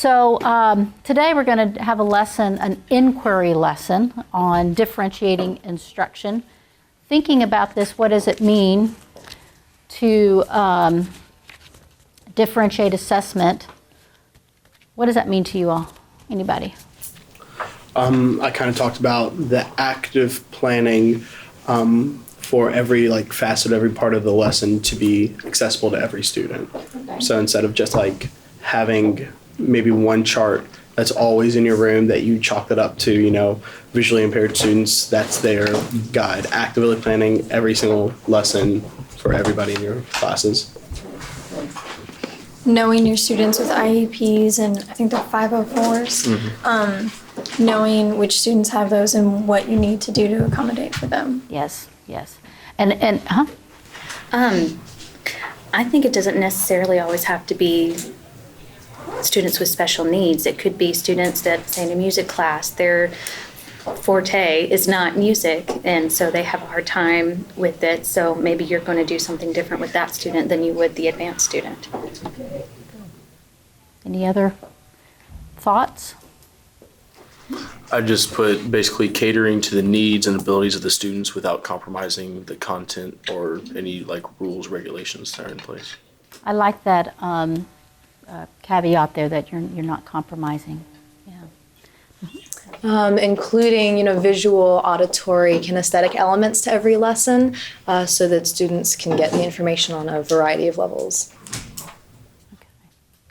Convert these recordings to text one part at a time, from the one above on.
So today we're going to have a lesson, an inquiry lesson on differentiating instruction. Thinking about this, what does it mean to differentiate assessment? What does that mean to you all? Anybody? I kind of talked about the active planning for every facet, every part of the lesson to be accessible to every student. Okay. So instead of just having maybe one chart that's always in your room that you chalk it up to, visually impaired students, that's their guide. Actively planning every single lesson for everybody in your classes. Knowing your students with IEPs and I think they're 504s, knowing which students have those and what you need to do to accommodate for them. Yes. I think it doesn't necessarily always have to be students with special needs. It could be students that, say, in a music class, their forte is not music, and so they have a hard time with it. So maybe you're going to do something different with that student than you would the advanced student. Any other thoughts? I just put basically catering to the needs and abilities of the students without compromising the content or any rules, regulations that are in place. I like that caveat there that you're not compromising. Yeah. Including, visual, auditory, kinesthetic elements to every lesson so that students can get the information on a variety of levels.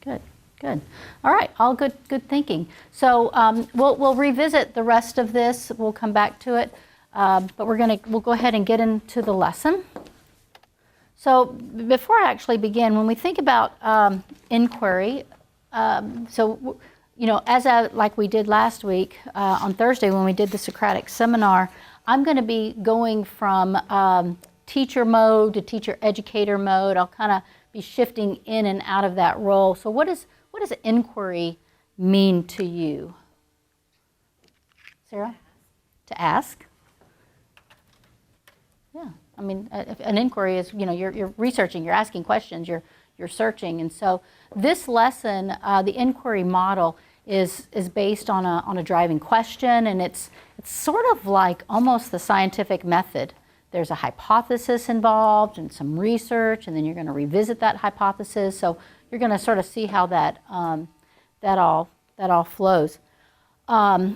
Okay, good. All right, all good thinking. So we'll revisit the rest of this. We'll come back to it, but we'll go ahead and get into the lesson. So before I actually begin, when we think about inquiry, like we did last week on Thursday when we did the Socratic seminar, I'm going to be going from teacher mode to teacher educator mode. I'll kind of be shifting in and out of that role. So what does inquiry mean to you? Sarah? To ask? Yeah. I mean, an inquiry is, you're researching, you're asking questions, you're searching. And so this lesson, the inquiry model, is based on a driving question, and it's sort of like almost the scientific method. There's a hypothesis involved and some research, and then you're going to revisit that hypothesis. So you're going to sort of see how that all flows. I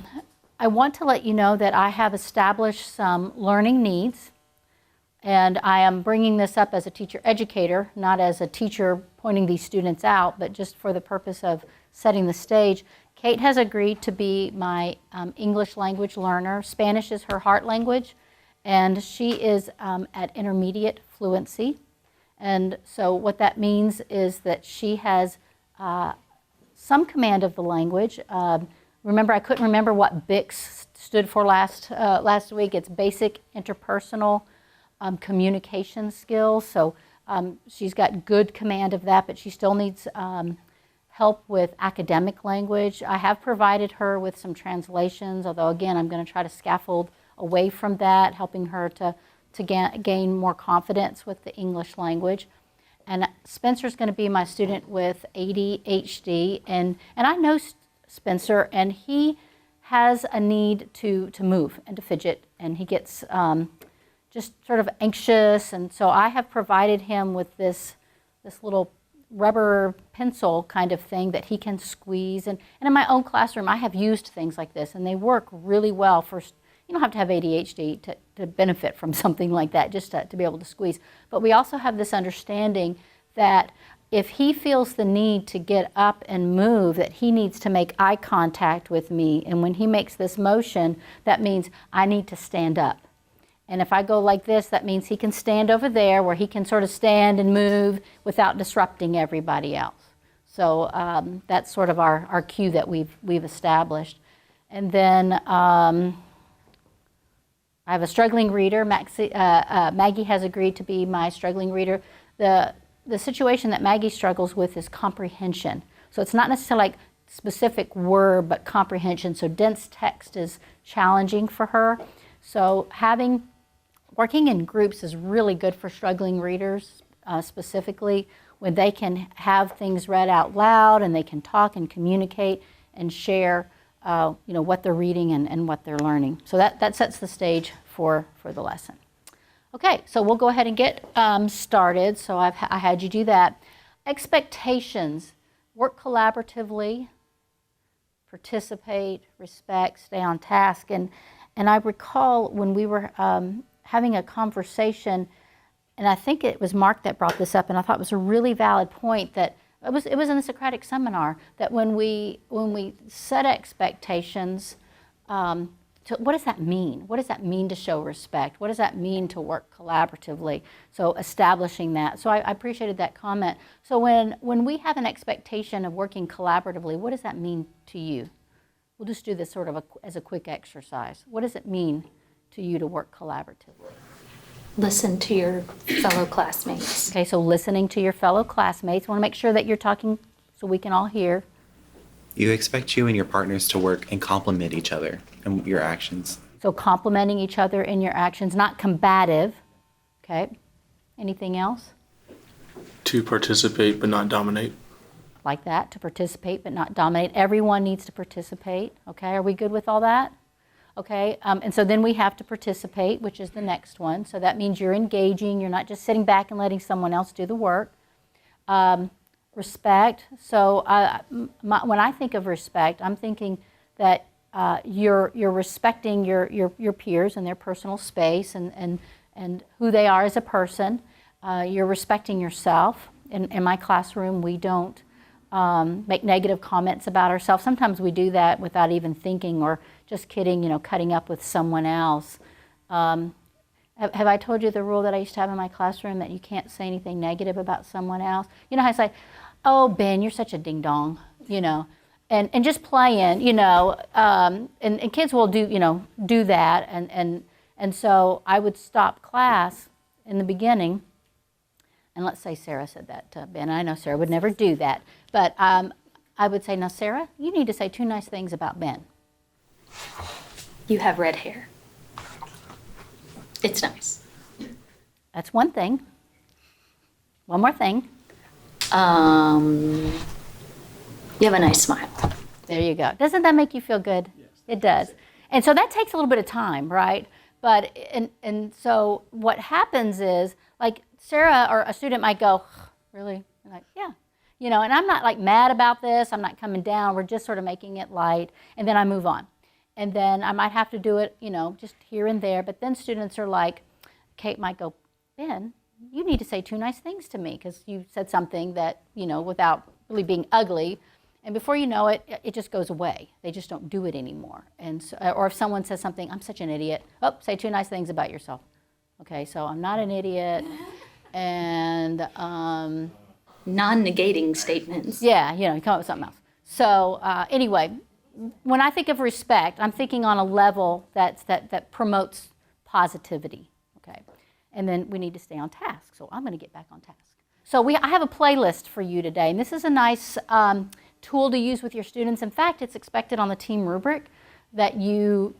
want to let you know that I have established some learning needs. And I am bringing this up as a teacher educator, not as a teacher pointing these students out, but just for the purpose of setting the stage. Kate has agreed to be my English language learner. Spanish is her heart language, and she is at intermediate fluency. And so what that means is that she has some command of the language. Remember, I couldn't remember what BICS stood for last week. It's basic interpersonal communication skills, so she's got good command of that, but she still needs help with academic language. I have provided her with some translations, although again I'm going to try to scaffold away from that, helping her to gain more confidence with the English language. And Spencer's going to be my student with ADHD, and I know Spencer, and he has a need to move and to fidget, and he gets just sort of anxious, and so I have provided him with this little rubber pencil kind of thing that he can squeeze. And in my own classroom, I have used things like this, and they work really well for, you don't have to have ADHD to benefit from something like that, just to be able to squeeze. But we also have this understanding that if he feels the need to get up and move, that he needs to make eye contact with me. And when he makes this motion, that means I need to stand up. And if I go like this, that means he can stand over there where he can sort of stand and move without disrupting everybody else. So that's sort of our cue that we've established. And then I have a struggling reader. Maggie has agreed to be my struggling reader. The situation that Maggie struggles with is comprehension. So it's not necessarily like specific word, but comprehension. So dense text is challenging for her. So working in groups is really good for struggling readers specifically. when they can have things read out loud and they can talk and communicate and share what they're reading and what they're learning. So that sets the stage for the lesson. Okay, so we'll go ahead and get started. So I had you do that. Expectations: work collaboratively, participate, respect, stay on task. And I recall when we were having a conversation, and I think it was Mark that brought this up, and I thought it was a really valid point, that it was in the Socratic seminar, that when we set expectations, what does that mean? What does that mean to show respect? What does that mean to work collaboratively? So establishing that. So I appreciated that comment. So when we have an expectation of working collaboratively, what does that mean to you? We'll just do this sort of as a quick exercise. What does it mean to you to work collaboratively? Listen to your fellow classmates. Okay, so listening to your fellow classmates. Want to make sure that you're talking so we can all hear. You expect you and your partners to work and complement each other and your actions. So complementing each other in your actions, not combative. Okay. Anything else? To participate but not dominate. Like that, to participate but not dominate. Everyone needs to participate. Okay, are we good with all that? Okay, and so then we have to participate, which is the next one. So that means you're engaging. You're not just sitting back and letting someone else do the work. Respect. So when I think of respect, I'm thinking that you're respecting your peers and their personal space and who they are as a person. You're respecting yourself. In my classroom, we don't make negative comments about ourselves. Sometimes we do that without even thinking, or just kidding, cutting up with someone else. Have I told you the rule that I used to have in my classroom, that you can't say anything negative about someone else? You know how I say, "Oh, Ben, you're such a ding-dong," and just playing, and kids will do that. And so I would stop class in the beginning, and let's say Sarah said that to Ben. I know Sarah would never do that, but I would say, "Now, Sarah, you need to say 2 nice things about Ben." You have red hair. It's nice. That's one thing. One more thing. You have a nice smile. There you go. Doesn't that make you feel good? Yes. It does. And so that takes a little bit of time, right? But and so what happens is, like, Sarah or a student might go, "Really?" I'm like, "Yeah." And I'm not like mad about this. I'm not coming down. We're just sort of making it light. And then I move on. And then I might have to do it, just here and there. But then students are like, Kate might go, "Ben, you need to say 2 nice things to me because you said something that, without really being ugly." And before you know it, it just goes away. They just don't do it anymore. And so, or if someone says something, "I'm such an idiot." "Oh, say 2 nice things about yourself." Okay, so I'm not an idiot. And Non-negating statements. yeah, you come up with something else. So anyway, when I think of respect, I'm thinking on a level that promotes positivity. Okay, and then we need to stay on task. So I'm going to get back on task. So I have a playlist for you today, and this is a nice tool to use with your students. In fact, it's expected on the team rubric that you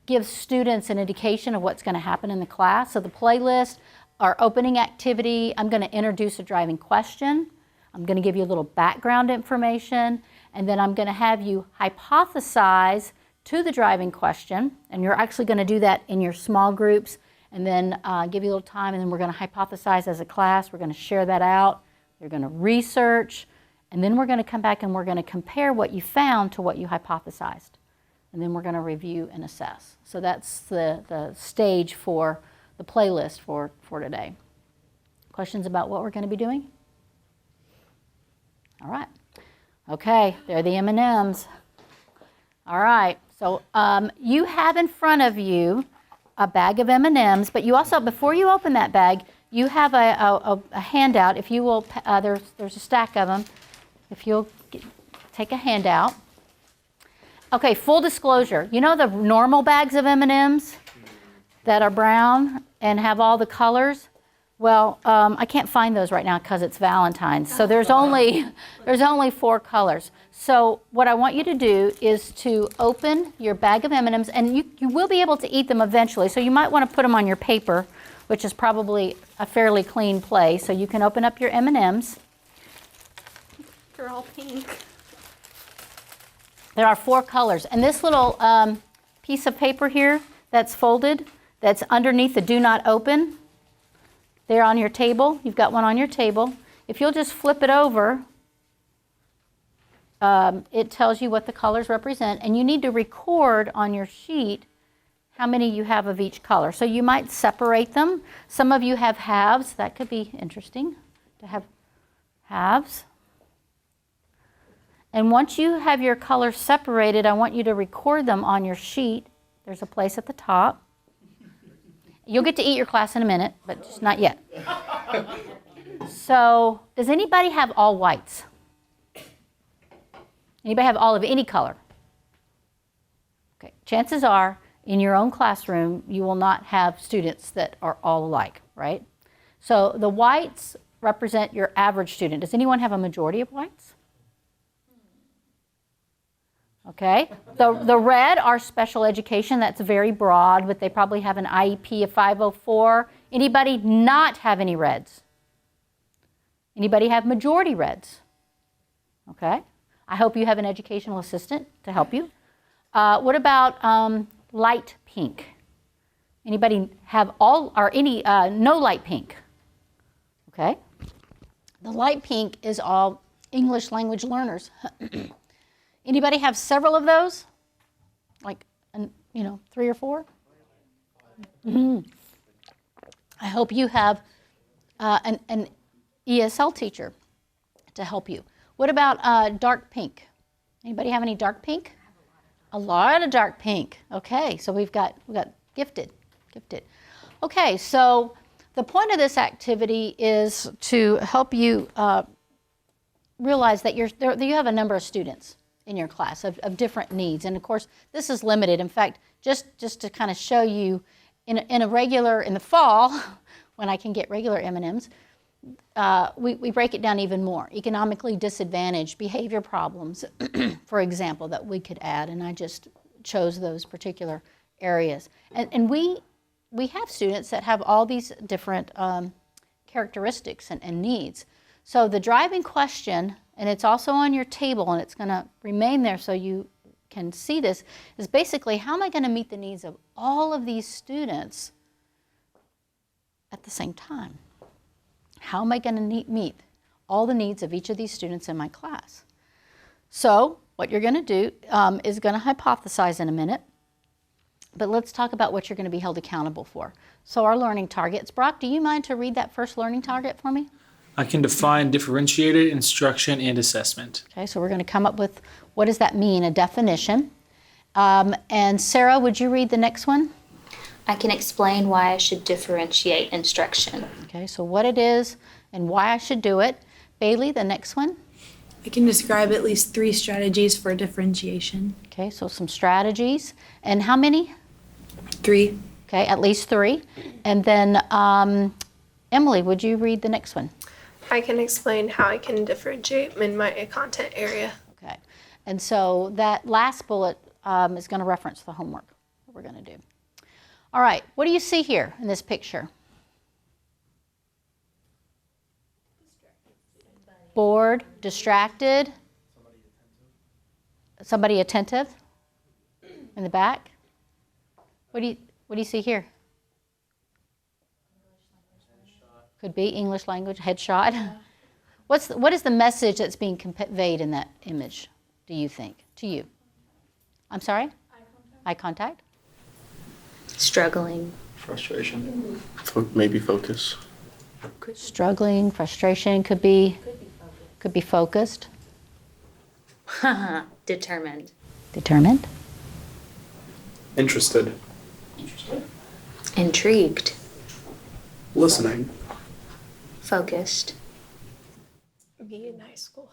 give students an indication of what's going to happen in the class. So the playlist, our opening activity, I'm going to introduce a driving question. I'm going to give you a little background information, and then I'm going to have you hypothesize to the driving question, and you're actually going to do that in your small groups, and then give you a little time, and then we're going to hypothesize as a class. We're going to share that out. You're going to research, and then we're going to come back and we're going to compare what you found to what you hypothesized. And then we're going to review and assess. So that's the stage for the playlist for today. Questions about what we're going to be doing? All right. Okay, there are the M&Ms. All right, so you have in front of you a bag of M&Ms, but you also, before you open that bag, you have a handout. If you will, there's a stack of them. If you'll take a handout. Okay, full disclosure. You know the normal bags of M&Ms that are brown and have all the colors? Well, I can't find those right now because it's Valentine's. So there's only 4 colors. So what I want you to do is to open your bag of M&Ms, and you will be able to eat them eventually. So you might want to put them on your paper, which is probably a fairly clean place. So you can open up your M&Ms. They're all pink. There are 4 colors. And this little piece of paper here that's folded, that's underneath the do not open, there on your table. You've got one on your table. If you'll just flip it over, it tells you what the colors represent. And you need to record on your sheet how many you have of each color. So you might separate them. Some of you have halves. That could be interesting to have halves. And once you have your colors separated, I want you to record them on your sheet. There's a place at the top. You'll get to eat your class in a minute, but just not yet. So, does anybody have all whites? Anybody have all of any color? Okay, chances are, in your own classroom, you will not have students that are all alike, right? So the whites represent your average student. Does anyone have a majority of whites? Okay. The red are special education. That's very broad, but they probably have an IEP of 504. Anybody not have any reds? Anybody have majority reds? Okay. I hope you have an educational assistant to help you. What about light pink? Anybody have all or any no light pink? Okay. The light pink is all English language learners. Anybody have several of those? Like, 3 or 4? Mm-hmm. I hope you have an ESL teacher to help you. What about dark pink? Anybody have any dark pink? A lot of dark pink. Okay, so we've got gifted. Okay, so the point of this activity is to help you realize that you have a number of students in your class of different needs, and of course this is limited. In fact, just to kind of show you, in the fall, when I can get regular M&Ms, we break it down even more. Economically disadvantaged, behavior problems, for example, that we could add, and I just chose those particular areas. And we have students that have all these different characteristics and needs. So the driving question, and it's also on your table, and it's going to remain there so you can see this, is basically, how am I going to meet the needs of all of these students at the same time? How am I going to meet all the needs of each of these students in my class? So what you're going to do is going to hypothesize in a minute, but let's talk about what you're going to be held accountable for. So our learning targets. Brock, do you mind to read that first learning target for me? I can define differentiated instruction and assessment. Okay, so we're going to come up with, what does that mean, a definition. And Sarah, would you read the next one? I can explain why I should differentiate instruction. Okay, so what it is and why I should do it. Bailey, the next one. I can describe at least 3 strategies for differentiation. Okay, so some strategies. And how many? 3. Okay, at least 3. And then Emily, would you read the next one? I can explain how I can differentiate in my content area. Okay, and so that last bullet is going to reference the homework that we're going to do. All right, what do you see here in this picture? Bored, distracted. Somebody attentive in the back. What do you see here? Could be English language, headshot. What is the message that's being conveyed in that image, do you think, to you? I'm sorry? Eye contact. Struggling. Frustration. Maybe focus. Struggling, frustration, could be focused. Determined. Determined. Interested. Intrigued. Listening. Focused. Me in high school.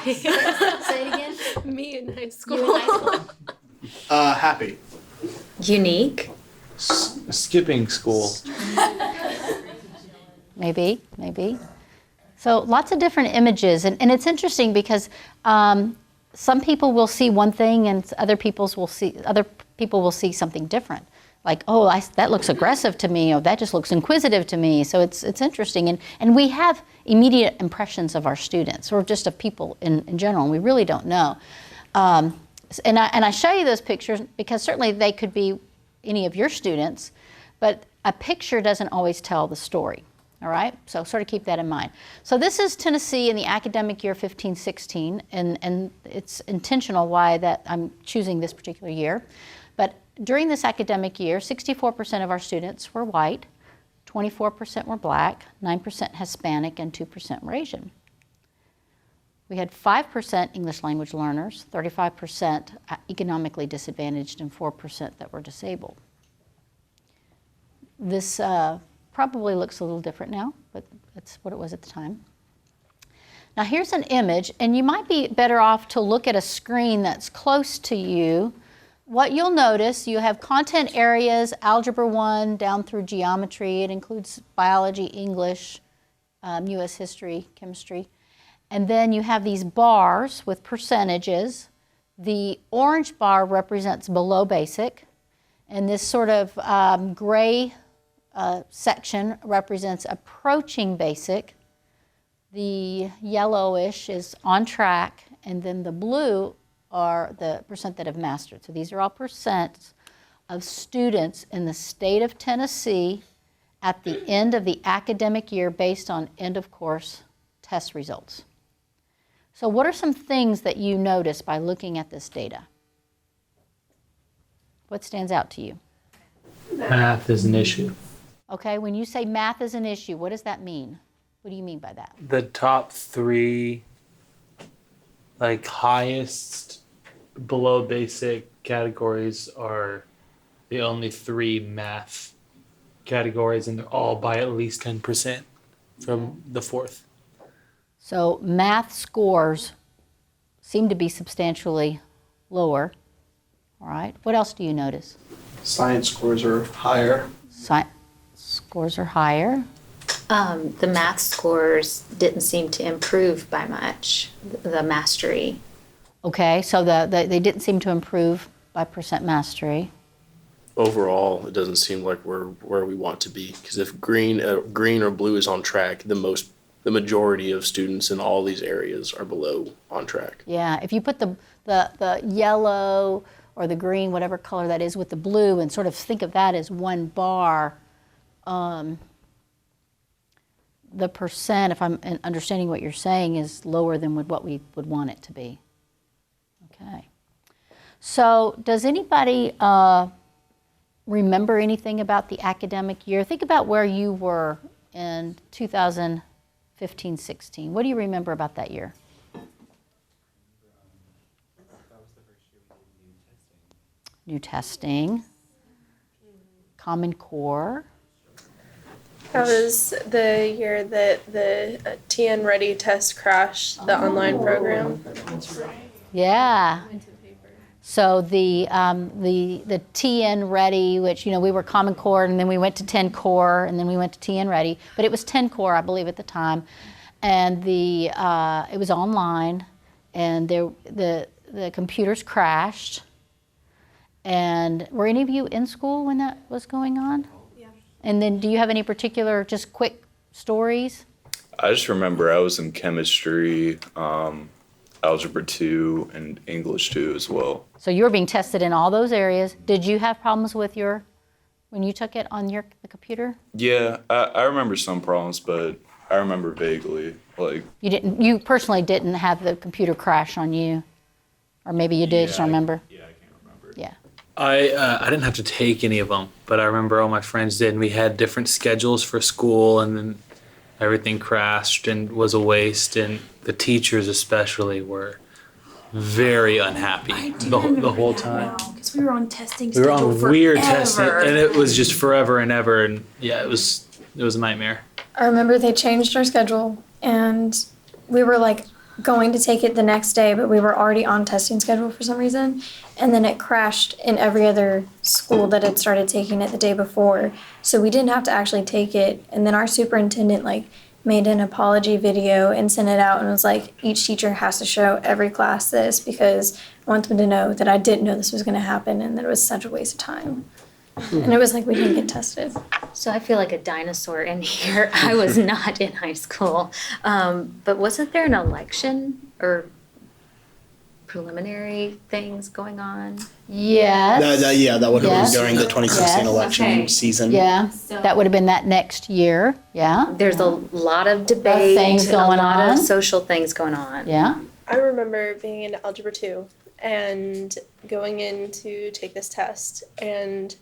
Say it again. Me in high school. Happy. Unique. Skipping school. Maybe. So lots of different images, and it's interesting because some people will see one thing, and other people will see something different. like, oh, that looks aggressive to me, or that just looks inquisitive to me. So it's interesting. And we have immediate impressions of our students, or just of people in general, and we really don't know. And I show you those pictures because certainly they could be any of your students, but a picture doesn't always tell the story. All right, so sort of keep that in mind. So this is Tennessee in the academic year 15-16, and it's intentional why that I'm choosing this particular year. But during this academic year, 64% of our students were white, 24% were black, 9% Hispanic, and 2% were Asian. We had 5% English language learners, 35% economically disadvantaged, and 4% that were disabled. This probably looks a little different now, but that's what it was at the time. Now here's an image, and you might be better off to look at a screen that's close to you. What you'll notice, you have content areas, Algebra 1 down through geometry. It includes biology, English, U.S. history, chemistry. And then you have these bars with percentages. The orange bar represents below basic, and this sort of gray section represents approaching basic. The yellowish is on track, and then the blue are the percent that have mastered. So these are all percents of students in the state of Tennessee at the end of the academic year based on end of course test results. So what are some things that you notice by looking at this data? What stands out to you? Math is an issue. Okay, when you say math is an issue, what does that mean? What do you mean by that? The top three, like, highest below basic categories are the only three math categories, and they're all by at least 10% from the fourth. So math scores seem to be substantially lower. All right, what else do you notice? Science scores are higher. Scores are higher. The math scores didn't seem to improve by much, the mastery. Okay, so they didn't seem to improve by percent mastery. Overall, it doesn't seem like we're where we want to be, because if green or blue is on track, the majority of students in all these areas are below on track. Yeah, if you put the yellow or the green, whatever color that is, with the blue, and sort of think of that as one bar, the percent, if I'm understanding what you're saying, is lower than what we would want it to be. Okay. So does anybody remember anything about the academic year? Think about where you were in 2015-16. What do you remember about that year? New testing, Common Core. That was the year that the TN Ready test crashed, the online program. Yeah. So the TN Ready, which, you know, we were Common Core, and then we went to 10 Core, and then we went to TN Ready, but it was 10 Core, I believe, at the time, and it was online, and the computers crashed. And were any of you in school when that was going on? Yeah. And then, do you have any particular, just quick stories? I just remember I was in chemistry, Algebra 2, and English 2 as well. So you were being tested in all those areas. Did you have problems with when you took it on the computer? Yeah, I remember some problems, but I remember vaguely. Like, You personally didn't have the computer crash on you, or maybe you did. Just don't remember. Yeah, I can't remember. Yeah. I didn't have to take any of them, but I remember all my friends did, and we had different schedules for school, and then everything crashed and was a waste, and the teachers especially were very unhappy the whole time. Because we were on testing We were schedule on weird forever. testing, and it was just forever and ever, and yeah, it was a nightmare. I remember they changed our schedule, and we were like going to take it the next day, but we were already on testing schedule for some reason, and then it crashed in every other school that had started taking it the day before, so we didn't have to actually take it. And then our superintendent made an apology video and sent it out and was like, each teacher has to show every class this, because I want them to know that I didn't know this was going to happen and that it was such a waste of time. And it was like we didn't get tested. So I feel like a dinosaur in here. I was not in high school. But wasn't there an election or preliminary things going on? Yes. That would have Yes. been during the 2016 Yes. election Okay. season. Yeah, that would have been that next year, yeah. There's a lot of debate, things and going a lot on. of social things going on. Yeah. I remember being in Algebra 2 and going in to take this test. And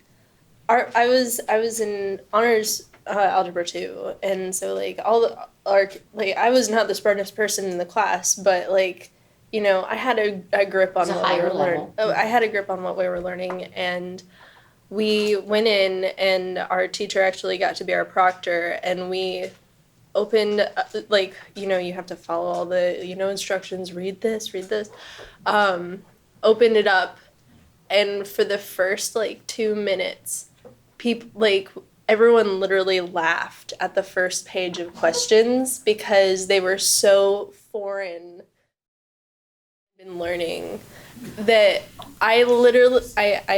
I was in honors Algebra 2. And so, like, I was not the smartest person in the class, but, like, you know, I had a grip on It was a what we higher were learning. level. Oh, I had a grip on what we were learning, and we went in, and our teacher actually got to be our proctor, and we opened, like, you know, you have to follow all the, you know, instructions, read this, opened it up, and for the first, like, 2 minutes, people, like, everyone literally laughed at the first page of questions because they were so foreign been learning that I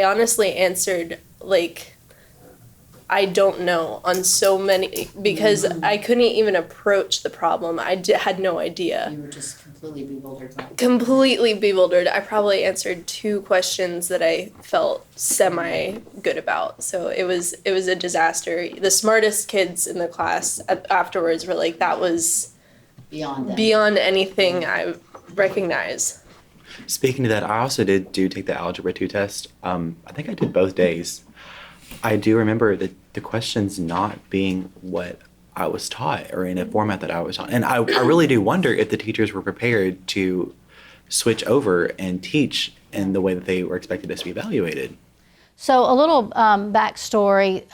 honestly answered like I don't know on so many because I couldn't even approach the problem. Had no idea. You were just completely bewildered by it. Completely bewildered. I probably answered 2 questions that I felt semi good about. So it was a disaster. The smartest kids in the class afterwards were like, that was Beyond that. beyond anything I recognize. Speaking to that, I also did take the Algebra 2 test. I think I did both days. I do remember the questions not being what I was taught or in a format that I was taught. And I really do wonder if the teachers were prepared to switch over and teach in the way that they were expected us to be evaluated. So a little backstory.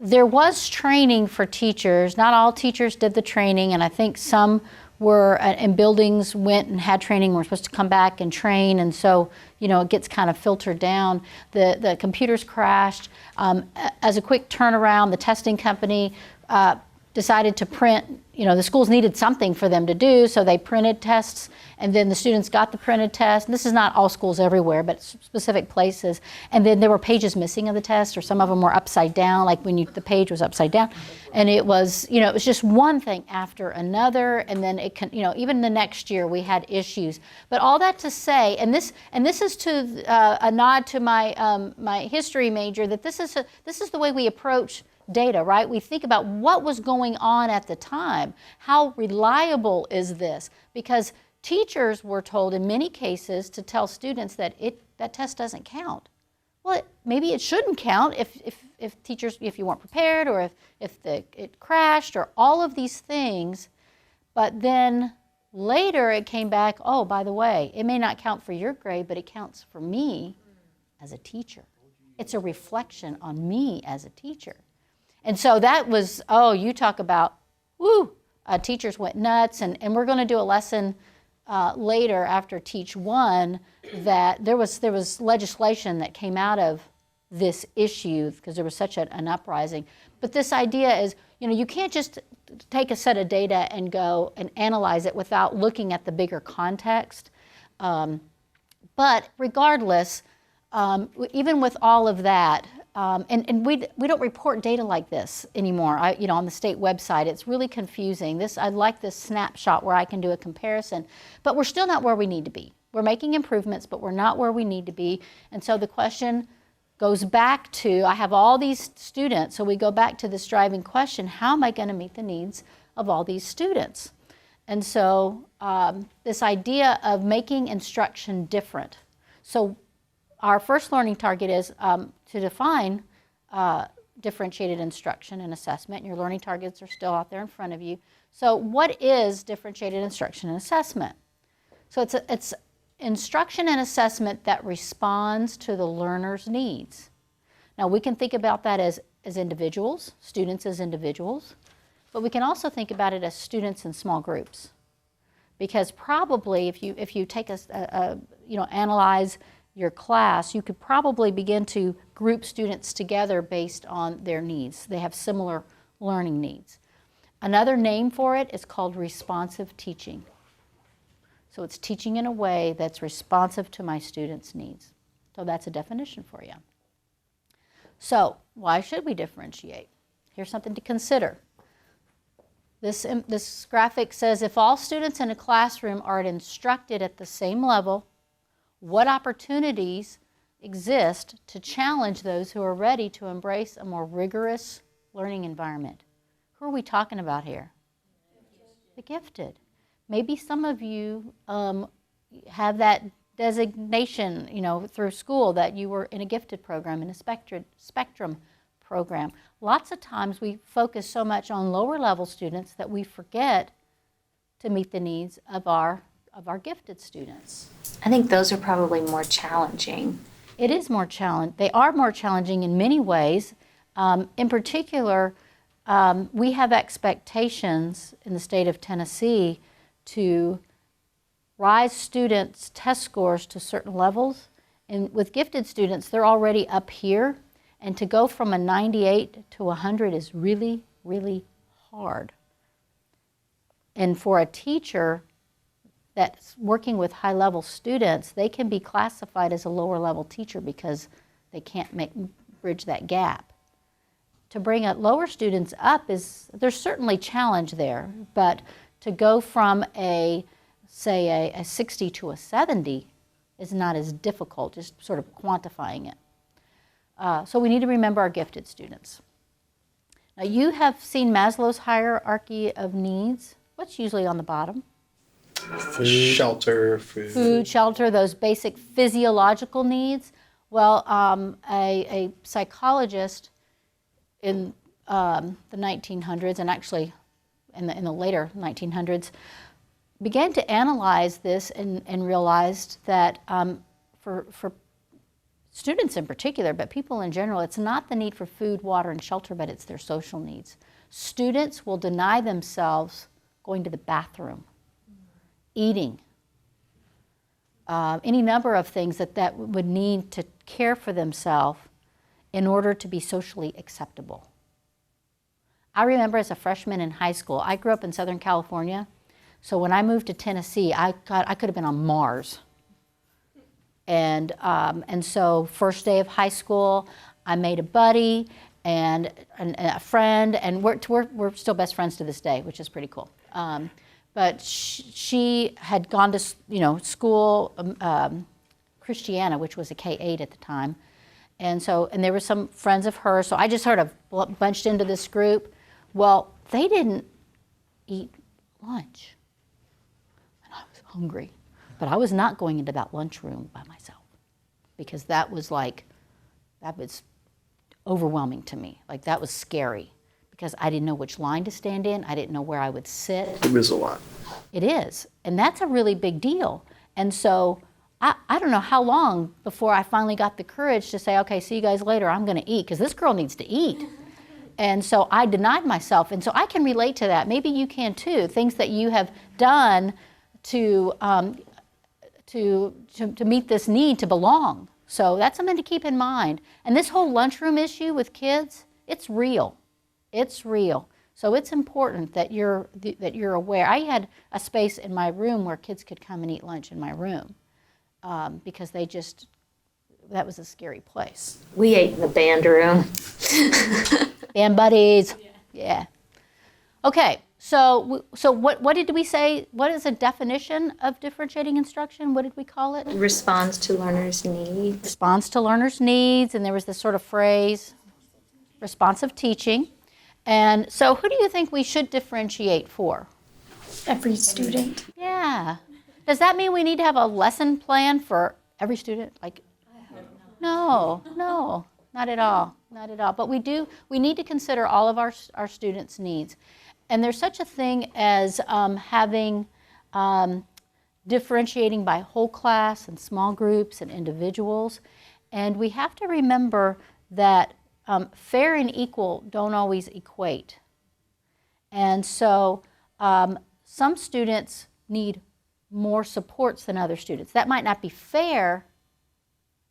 There was training for teachers. Not all teachers did the training, and I think some were in buildings went and had training, were supposed to come back and train, and so, you know, it gets kind of filtered down. The computers crashed. As a quick turnaround, the testing company decided to print, you know, the schools needed something for them to do, so they printed tests, and then the students got the printed test. And this is not all schools everywhere, but specific places. And then there were pages missing of the test, or some of them were upside down, like when the page was upside down. And it was, you know, it was just one thing after another, and then it can, you know, even the next year we had issues. But all that to say, and this is to a nod to my my history major, that this is the way we approach data, right? We think about what was going on at the time. How reliable is this? Because teachers were told in many cases to tell students that that test doesn't count. Well, maybe it shouldn't count if teachers, if you weren't prepared, or if it crashed, or all of these things. But then later it came back, oh, by the way, it may not count for your grade, but it counts for me as a teacher. It's a reflection on me as a teacher. And so that was, oh, you talk about, teachers went nuts, and we're going to do a lesson later after Teach 1 that there was legislation that came out of this issue because there was such an uprising. But this idea is, you know, you can't just take a set of data and go and analyze it without looking at the bigger context. But regardless, even with all of that, and we don't report data like this anymore. You know, on the state website, it's really confusing. I like this snapshot where I can do a comparison, but we're still not where we need to be. We're making improvements, but we're not where we need to be. And so the question goes back to, I have all these students, so we go back to this driving question: how am I going to meet the needs of all these students? And so this idea of making instruction different. So our first learning target is to define differentiated instruction and assessment. And your learning targets are still out there in front of you. So what is differentiated instruction and assessment? So it's instruction and assessment that responds to the learner's needs. Now we can think about that as individuals, students as individuals, but we can also think about it as students in small groups. Because probably if you take analyze your class, you could probably begin to group students together based on their needs. They have similar learning needs. Another name for it is called responsive teaching. So it's teaching in a way that's responsive to my students' needs. So that's a definition for you. So why should we differentiate? Here's something to consider. This graphic says if all students in a classroom are instructed at the same level, what opportunities exist to challenge those who are ready to embrace a more rigorous learning environment? Who are we talking about here? The gifted. Maybe some of you have that designation, through school that you were in a gifted program, in a spectrum program. Lots of times we focus so much on lower level students that we forget to meet the needs of our gifted students. I think those are probably more challenging. It is more challenging. They are more challenging in many ways. In particular, we have expectations in the state of Tennessee to rise students' test scores to certain levels. And with gifted students, they're already up here. And to go from a 98 to 100 is really, really hard. And for a teacher that's working with high-level students, they can be classified as a lower-level teacher because they can't bridge that gap. To bring lower students up there's certainly challenge there, but to go from a 60 to a 70 is not as difficult, just sort of quantifying it. So we need to remember our gifted students. Now you have seen Maslow's hierarchy of needs. What's usually on the bottom? Shelter, food. Food, shelter, those basic physiological needs. Well, a psychologist in the 1900s, and actually in the later 1900s, began to analyze this and realized that for students in particular, but people in general, it's not the need for food, water, and shelter, but it's their social needs. Students will deny themselves going to the bathroom, eating, any number of things that would need to care for themselves in order to be socially acceptable. I remember as a freshman in high school, I grew up in Southern California, so when I moved to Tennessee, I could have been on Mars. And so first day of high school, I made a buddy and a friend, and we're still best friends to this day, which is pretty cool. But she had gone to school, Christiana, which was a K-8 at the time, and there were some friends of hers. So I just sort of bunched into this group. Well, they didn't eat lunch, and I was hungry. But I was not going into that lunchroom by myself because that was overwhelming to me. Like, that was scary because I didn't know which line to stand in. I didn't know where I would sit. It was a lot. It is. And that's a really big deal. And so I don't know how long before I finally got the courage to say, okay, see you guys later. I'm going to eat because this girl needs to eat. And so I denied myself. And so I can relate to that. Maybe you can too. Things that you have done to meet this need to belong. So that's something to keep in mind. And this whole lunchroom issue with kids, it's real. It's real. So it's important that you're aware. I had a space in my room where kids could come and eat lunch in my room because that was a scary place. We ate in the band room. Band buddies. Yeah. Okay. So what did we say? What is a definition of differentiating instruction? What did we call it? Responds to learners' needs. Responds to learners' needs, and there was this sort of phrase, responsive teaching. And so who do you think we should differentiate for? Every student. Yeah. Does that mean we need to have a lesson plan for every student? No, not at all, not at all. But we need to consider all of our students' needs. And there's such a thing as differentiating by whole class and small groups and individuals. And we have to remember that fair and equal don't always equate. And so some students need more supports than other students. That might not be fair,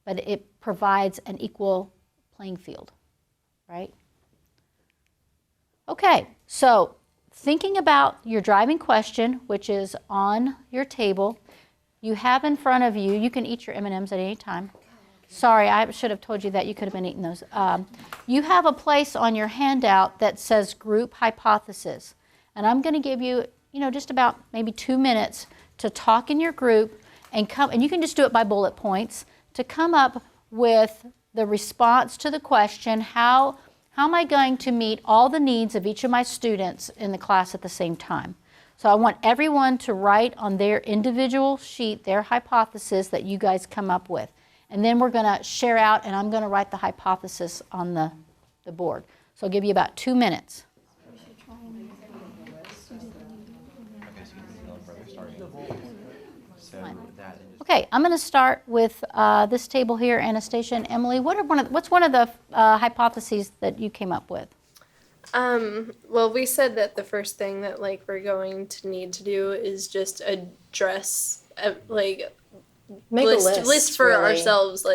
but it provides an equal playing field, right? Okay, so thinking about your driving question, which is on your table, you have in front of you, you can eat your M&Ms at any time. Sorry, I should have told you that. You could have been eating those. You have a place on your handout that says group hypothesis. And I'm going to give you, just about maybe 2 minutes to talk in your group and you can just do it by bullet points, to come up with the response to the question, how am I going to meet all the needs of each of my students in the class at the same time? So I want everyone to write on their individual sheet their hypothesis that you guys come up with. And then we're going to share out, and I'm going to write the hypothesis on the board. So I'll give you about 2 minutes. Okay, I'm going to start with this table here, Anastasia and Emily. What's one of the hypotheses that you came up with? Well, we said that the first thing that we're going to need to do is just address Make a list for really, ourselves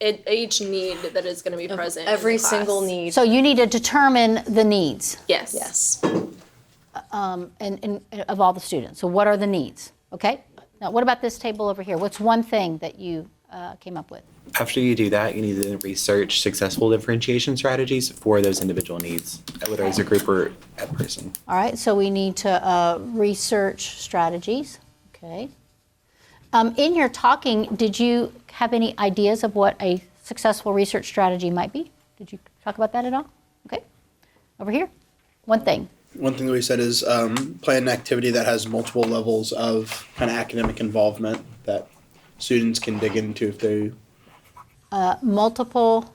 each need that is going to be present. every in the class. single need. So you need to determine the needs Yes. Yes. and of all the students. So what are the needs? Okay. Now, what about this table over here? What's one thing that you came up with? After you do that, you need to research successful differentiation strategies for those individual needs, whether it's a group or a person. All right. So we need to research strategies. Okay. In your talking, did you have any ideas of what a successful research strategy might be? Did you talk about that at all? Okay. Over here. One thing. One thing that we said is plan an activity that has multiple levels of kind of academic involvement that students can dig into if they. Multiple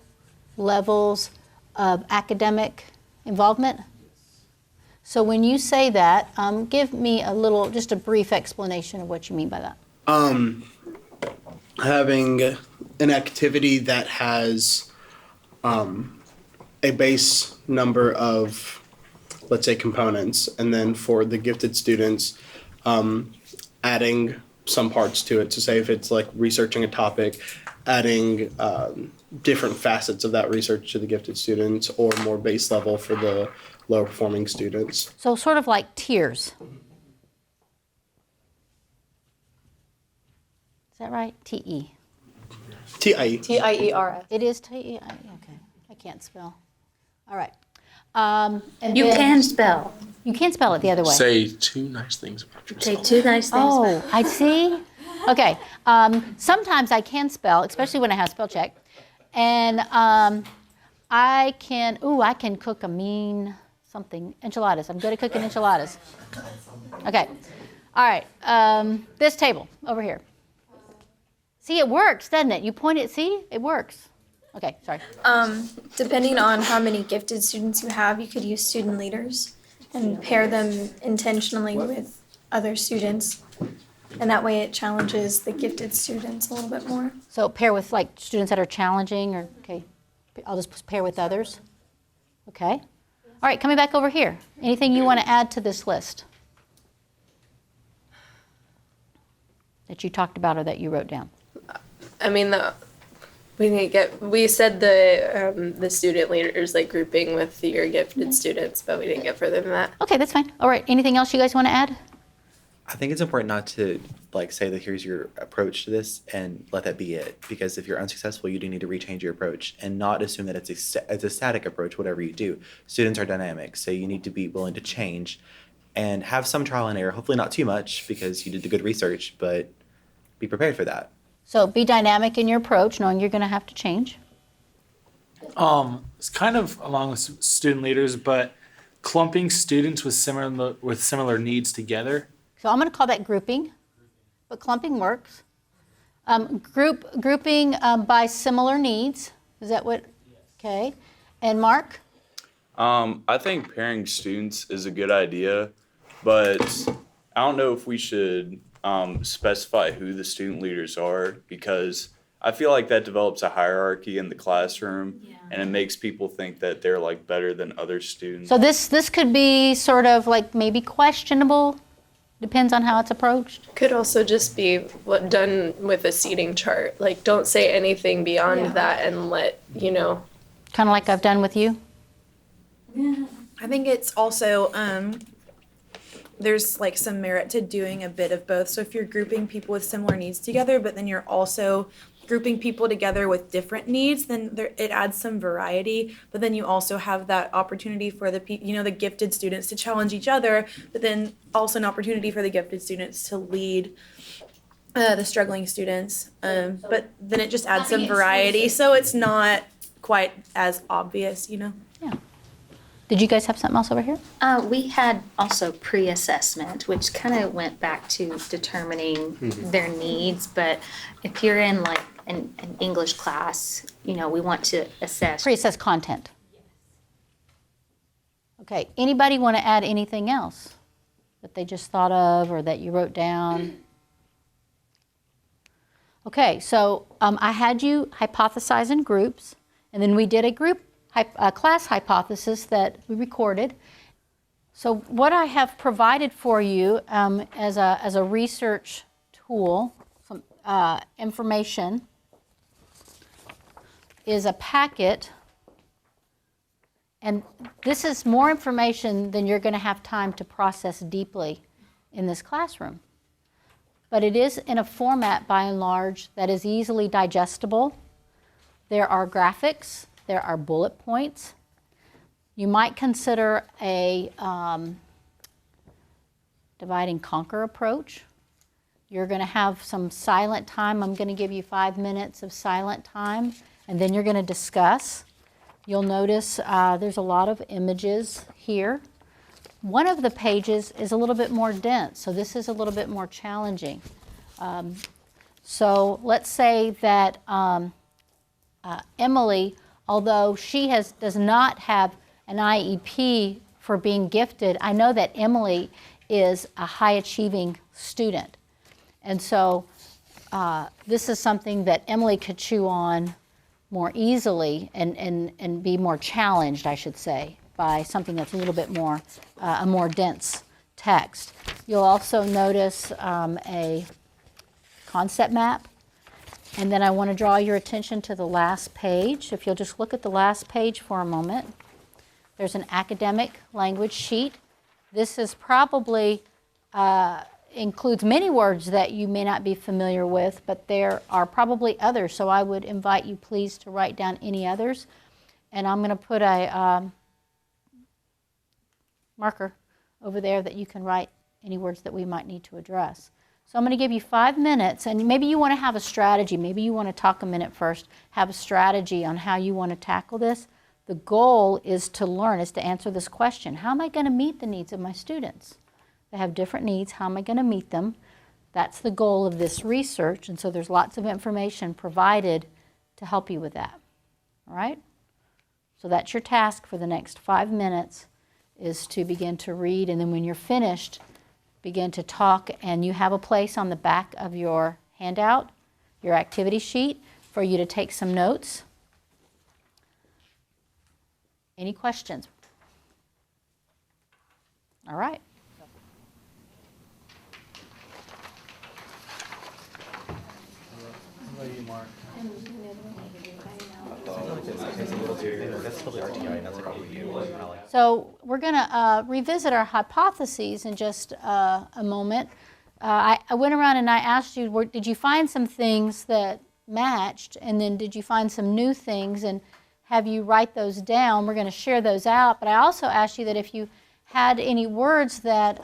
levels of academic involvement. So when you say that, give me just a brief explanation of what you mean by that. Having an activity that has a base number of, let's say, components, and then for the gifted students, adding some parts to it. So say if it's like researching a topic, adding different facets of that research to the gifted students, or more base level for the lower performing students. So sort of like tiers. Is that right? TE. TIE. TIERS. It is TE. Okay. I can't spell. All right. And You then- can spell. You can spell it the other way. Say two nice things about Say yourself. two nice things. Oh, I see. Okay. Sometimes I can spell, especially when I have spell check. And I can cook a mean something. Enchiladas. I'm good at cooking enchiladas. Okay. All right. This table over here. See, it works, doesn't it? You point it, see? It works. Okay, sorry. Depending on how many gifted students you have, you could use student leaders and pair them intentionally with other students. And that way it challenges the gifted students a little bit more. So pair with like students that are challenging, or okay, I'll just pair with others. Okay. All right, coming back over here. Anything you want to add to this list that you talked about or that you wrote down? I mean, we said the student leaders grouping with your gifted students, but we didn't get further than that. Okay, that's fine. All right, anything else you guys want to add? I think it's important not to say that here's your approach to this and let that be it. Because if you're unsuccessful, you do need to rechange your approach and not assume that it's a static approach, whatever you do. Students are dynamic, so you need to be willing to change and have some trial and error. Hopefully not too much because you did the good research, but be prepared for that. So be dynamic in your approach, knowing you're going to have to change. It's kind of along with student leaders, but clumping students with similar needs together. So I'm going to call that grouping, but clumping works. Grouping by similar needs. Is that what? Okay. And Mark? I think pairing students is a good idea, but I don't know if we should specify who the student leaders are, because I feel like that develops a hierarchy in the classroom, and it makes people think that they're better than other students. So this could be sort of maybe questionable. Depends on how it's approached. Could also just be done with a seating chart. Don't say anything beyond that and let, Kind of like I've done with you. I think it's also there's some merit to doing a bit of both. So if you're grouping people with similar needs together, but then you're also grouping people together with different needs, then it adds some variety. But then you also have that opportunity for the the gifted students to challenge each other, but then also an opportunity for the gifted students to lead the struggling students. But then it just adds some variety, so it's not quite as obvious, Yeah. Did you guys have something else over here? We had also pre-assessment, which kind of went back to determining their needs. But if you're in like an English class, we want to assess. Pre-assess content. Okay, anybody want to add anything else that they just thought of or that you wrote down? Okay, so I had you hypothesize in groups, and then we did a class hypothesis that we recorded. So what I have provided for you as a research tool, some information, is a packet. And this is more information than you're going to have time to process deeply in this classroom. But it is in a format, by and large, that is easily digestible. There are graphics. There are bullet points. You might consider a divide and conquer approach. You're going to have some silent time. I'm going to give you 5 minutes of silent time, and then you're going to discuss. You'll notice there's a lot of images here. One of the pages is a little bit more dense, so this is a little bit more challenging. So let's say that Emily, although she does not have an IEP for being gifted, I know that Emily is a high-achieving student. And so this is something that Emily could chew on more easily and be more challenged, I should say, by something that's a little bit more, a more dense text. You'll also notice a concept map. And then I want to draw your attention to the last page. If you'll just look at the last page for a moment. There's an academic language sheet. This is probably includes many words that you may not be familiar with, but there are probably others. So I would invite you please to write down any others. And I'm going to put a marker over there that you can write any words that we might need to address. So I'm going to give you 5 minutes, and maybe you want to have a strategy. Maybe you want to talk a minute first, have a strategy on how you want to tackle this. The goal is to learn, is to answer this question. How am I going to meet the needs of my students? They have different needs. How am I going to meet them? That's the goal of this research, and so there's lots of information provided to help you with that. All right? So that's your task for the next 5 minutes, is to begin to read, and then when you're finished, begin to talk, and you have a place on the back of your handout, your activity sheet, for you to take some notes. Any questions? All right. So we're going to revisit our hypotheses in just a moment. I went around and I asked you, did you find some things that matched, and then did you find some new things, and have you write those down? We're going to share those out, but I also asked you that if you had any words that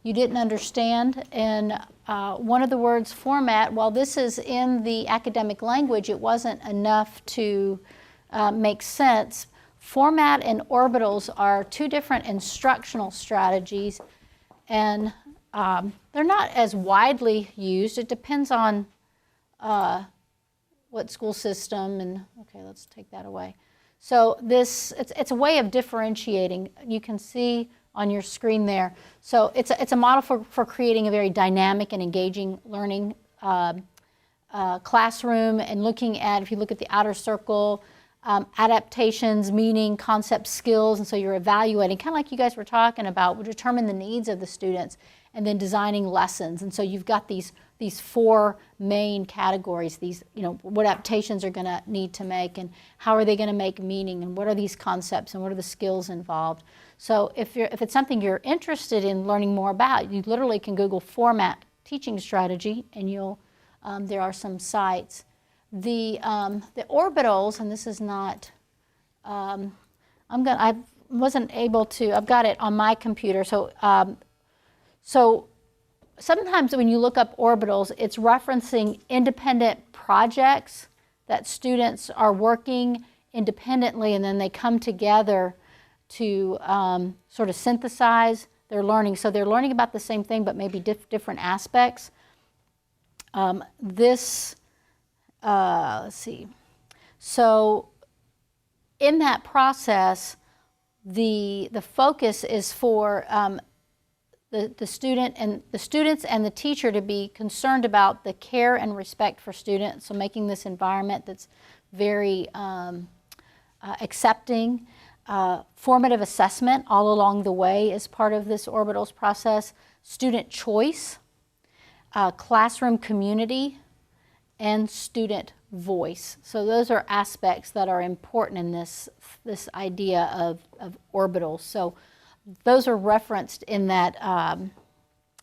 you didn't understand, and one of the words, format, while this is in the academic language, it wasn't enough to make sense. Format and orbitals are two different instructional strategies, and they're not as widely used. It depends on what school system, and okay, let's take that away. So it's a way of differentiating. You can see on your screen there. So it's a model for creating a very dynamic and engaging learning classroom, and looking at, if you look at the outer circle, adaptations, meaning, concept, skills, and so you're evaluating, kind of like you guys were talking about, we determine the needs of the students, and then designing lessons. And so you've got these 4 main categories, these, what adaptations are going to need to make, and how are they going to make meaning, and what are these concepts, and what are the skills involved. So if it's something you're interested in learning more about, you literally can Google format teaching strategy, and there are some sites the orbitals, and this is not, I wasn't able to, I've got it on my computer, so sometimes when you look up orbitals, it's referencing independent projects that students are working independently, and then they come together to sort of synthesize their learning. So they're learning about the same thing, but maybe different aspects. Let's see. So in that process, the focus is for the student and the students and the teacher to be concerned about the care and respect for students. So making this environment that's very accepting. Formative assessment all along the way is part of this orbitals process. Student choice, classroom community, and student voice. So those are aspects that are important in this idea of orbitals. So those are referenced in that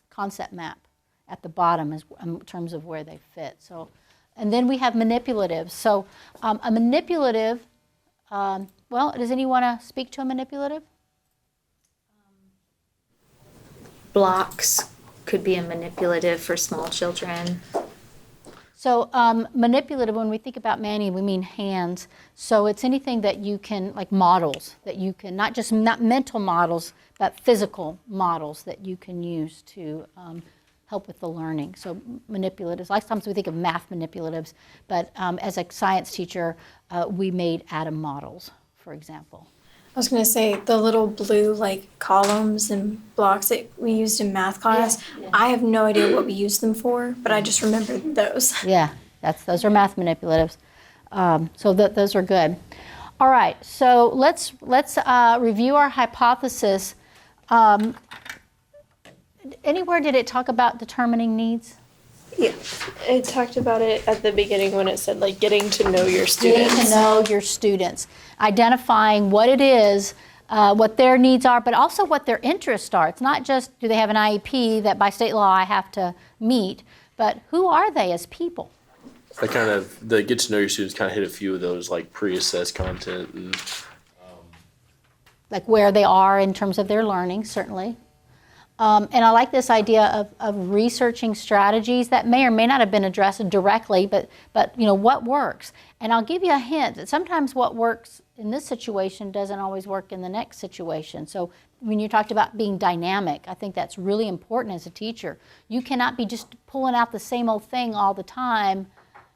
concept map at the bottom in terms of where they fit. So, and then we have manipulatives. So a manipulative, well, does anyone want to speak to a manipulative? Blocks could be a manipulative for small children. So manipulative, when we think about Manny, we mean hands. So it's anything that you can, like models, that you can, not mental models, but physical models that you can use to help with the learning. So manipulatives, a lot of times we think of math manipulatives, but as a science teacher, we made atom models, for example. I was going to say the little blue like columns and blocks that we used in math class. Yeah. I have no idea what we used them for, but I just remembered those. Yeah, those are math manipulatives. So those are good. All right, so let's review our hypothesis. Anywhere did it talk about determining needs? Yeah, it talked about it at the beginning when it said like getting to know your students. Getting to know your students, identifying what it is, what their needs are, but also what their interests are. It's not just do they have an IEP that by state law I have to meet, but who are they as people? The get to know your students kind of hit a few of those like pre-assessed content and like where they are in terms of their learning, certainly. And I like this idea of researching strategies that may or may not have been addressed directly, but you know, what works. And I'll give you a hint that sometimes what works in this situation doesn't always work in the next situation. So when you talked about being dynamic, I think that's really important as a teacher. You cannot be just pulling out the same old thing all the time.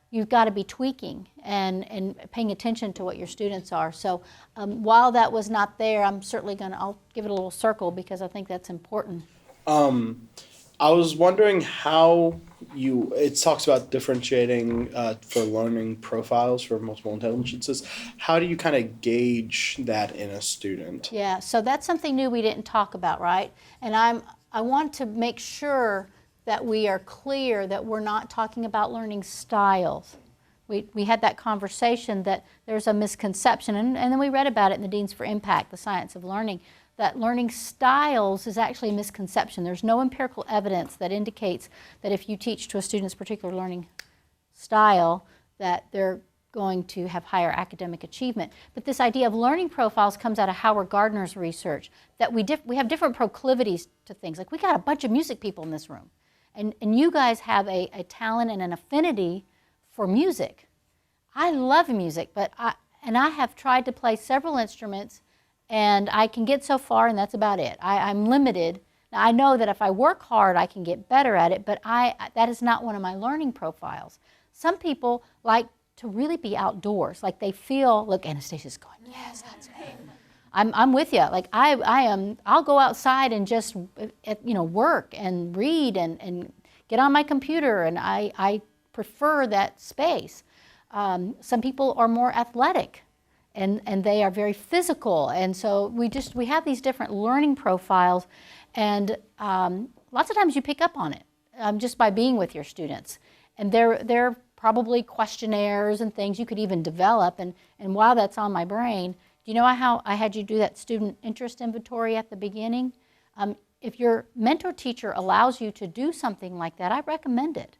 You've got to be tweaking and paying attention to what your students are. So while that was not there, I'm certainly I'll give it a little circle because I think that's important. I was wondering how it talks about differentiating for learning profiles for multiple intelligences. How do you kind of gauge that in a student? Yeah, so that's something new we didn't talk about, right? And I want to make sure that we are clear that we're not talking about learning styles. We had that conversation that there's a misconception, and then we read about it in the Deans for Impact, the Science of Learning, that learning styles is actually a misconception. There's no empirical evidence that indicates that if you teach to a student's particular learning style, that they're going to have higher academic achievement. But this idea of learning profiles comes out of Howard Gardner's research, that we have different proclivities to things. Like we got a bunch of music people in this room. And you guys have a talent and an affinity for music. I love music, but I have tried to play several instruments, and I can get so far, and that's about it. I'm limited. Now, I know that if I work hard, I can get better at it, but that is not one of my learning profiles. Some people like to really be outdoors, like they feel, look, Anastasia's going, yes, that's me. I'm with you. Like I'll go outside and just work and read and get on my computer, and I prefer that space. Some people are more athletic, and they are very physical, and so we have these different learning profiles, and lots of times you pick up on it just by being with your students, and they're probably questionnaires and things you could even develop, and while that's on my brain. Do you know how I had you do that student interest inventory at the beginning? If your mentor teacher allows you to do something like that, I recommend it.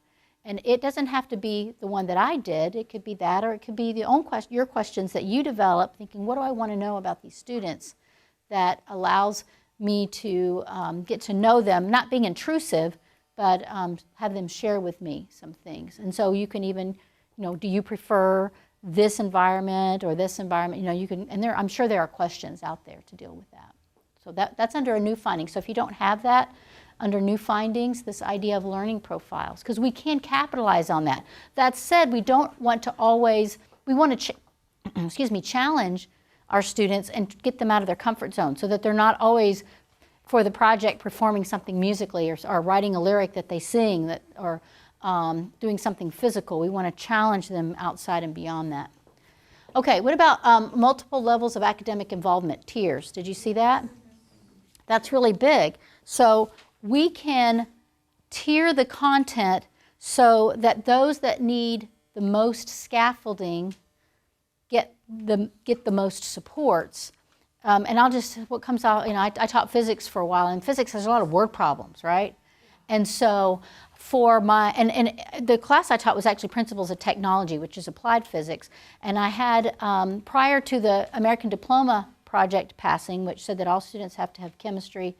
And it doesn't have to be the one that I did. It could be that, or it could be your questions that you develop, thinking, what do I want to know about these students, that allows me to get to know them, not being intrusive, but have them share with me some things. And so you can even, do you prefer this environment or this environment? You can, and I'm sure there are questions out there to deal with that. So that's under a new finding. So if you don't have that under new findings, this idea of learning profiles, because we can capitalize on that. That said, we don't want to always, we want to challenge our students and get them out of their comfort zone so that they're not always, for the project, performing something musically or writing a lyric that they sing or doing something physical. We want to challenge them outside and beyond that. Okay, what about multiple levels of academic involvement, tiers? Did you see that? That's really big. So we can tier the content so that those that need the most scaffolding get the most supports. And what comes out, I taught physics for a while, and physics has a lot of word problems, right? And so for and the class I taught was actually Principles of Technology, which is applied physics. And I had, prior to the American Diploma project passing, which said that all students have to have chemistry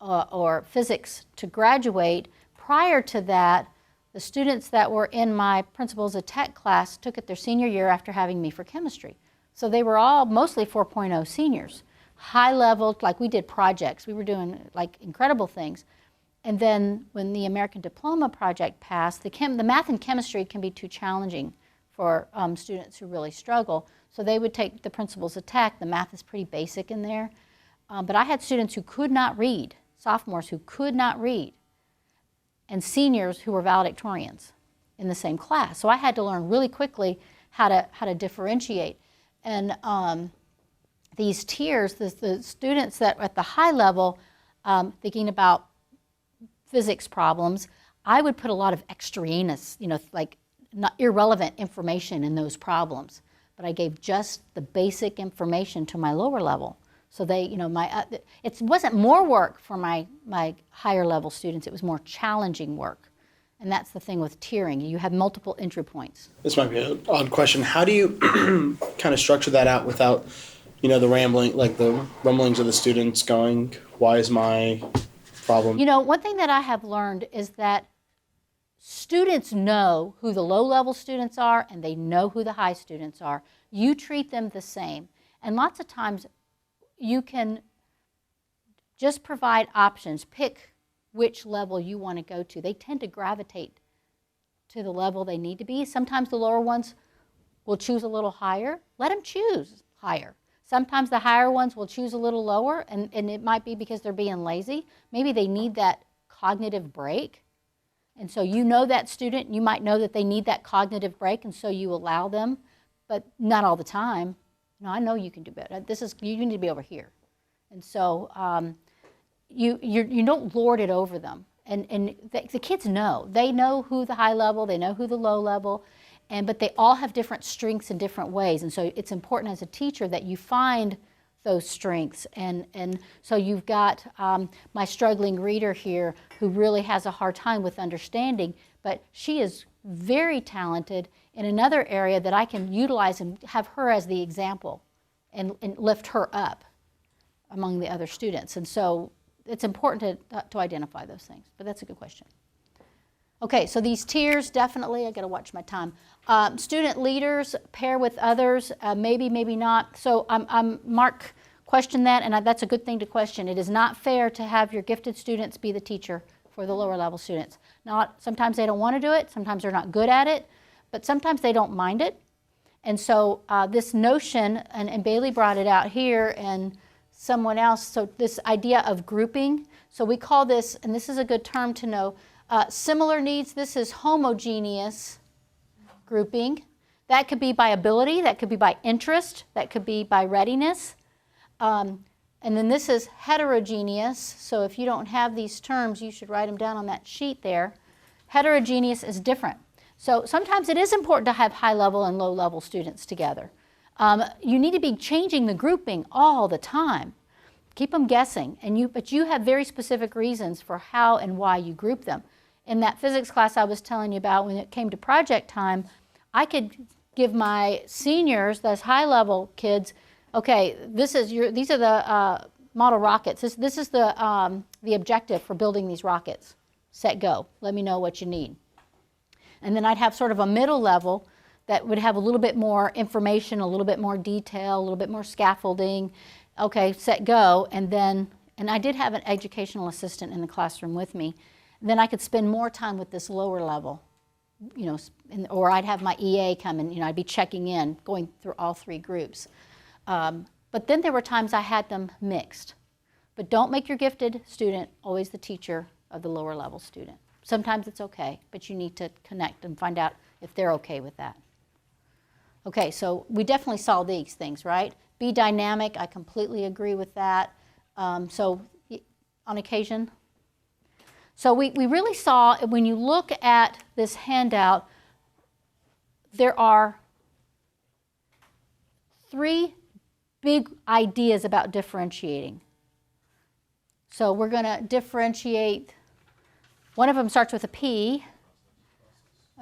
or physics to graduate, prior to that, the students that were in my Principles of Tech class took it their senior year after having me for chemistry. So they were all mostly 4.0 seniors, high level, like we did projects. We were doing like incredible things. And then when the American Diploma project passed, the math and chemistry can be too challenging for students who really struggle. So they would take the Principles of Tech. The math is pretty basic in there. But I had students who could not read, sophomores who could not read, and seniors who were valedictorians in the same class. So I had to learn really quickly how to differentiate. And these tiers, the students that are at the high level, thinking about physics problems, I would put a lot of extraneous, like not irrelevant information in those problems. But I gave just the basic information to my lower level. So they, it wasn't more work for my higher level students, it was more challenging work. And that's the thing with tiering. You have multiple entry points. This might be an odd question. How do you kind of structure that out without, the rumblings of the students going, why is my problem? One thing that I have learned is that students know who the low-level students are and they know who the high students are. You treat them the same. And lots of times you can just provide options. Pick which level you want to go to. They tend to gravitate to the level they need to be. Sometimes the lower ones will choose a little higher. Let them choose higher. Sometimes the higher ones will choose a little lower, and it might be because they're being lazy. Maybe they need that cognitive break. And so that student, you might know that they need that cognitive break, and so you allow them, but not all the time. No, I know you can do better. You need to be over here. And so you don't lord it over them. And the kids know. They know who the high level, they know who the low level, but they all have different strengths in different ways. And so it's important as a teacher that you find those strengths. And so you've got my struggling reader here who really has a hard time with understanding, but she is very talented in another area that I can utilize and have her as the example and lift her up among the other students. And so it's important to identify those things, but that's a good question. Okay, so these tiers, definitely, I gotta watch my time. Student leaders, pair with others, maybe, maybe not. So Mark questioned that, and that's a good thing to question. It is not fair to have your gifted students be the teacher for the lower level students. Sometimes they don't want to do it, sometimes they're not good at it, but sometimes they don't mind it. And so this notion, and Bailey brought it out here, and someone else, so this idea of grouping. So we call this, and this is a good term to know, similar needs. This is homogeneous grouping. That could be by ability, that could be by interest, that could be by readiness. And then this is heterogeneous. So if you don't have these terms, you should write them down on that sheet there. Heterogeneous is different. So sometimes it is important to have high-level and low-level students together. You need to be changing the grouping all the time. Keep them guessing, but you have very specific reasons for how and why you group them. in that physics class I was telling you about, when it came to project time, I could give my seniors, those high-level kids, okay, these are the model rockets. This is the objective for building these rockets. Set, go. Let me know what you need. And then I'd have sort of a middle level that would have a little bit more information, a little bit more detail, a little bit more scaffolding. Okay, set, go. And I did have an educational assistant in the classroom with me. Then I could spend more time with this lower level, or I'd have my EA come and, I'd be checking in, going through all 3 groups. But then there were times I had them mixed. But don't make your gifted student always the teacher of the lower level student. Sometimes it's okay, but you need to connect and find out if they're okay with that. Okay, so we definitely saw these things, right? Be dynamic, I completely agree with that. So on occasion. So we really saw, when you look at this handout, there are 3 big ideas about differentiating. So we're going to differentiate. One of them starts with a P.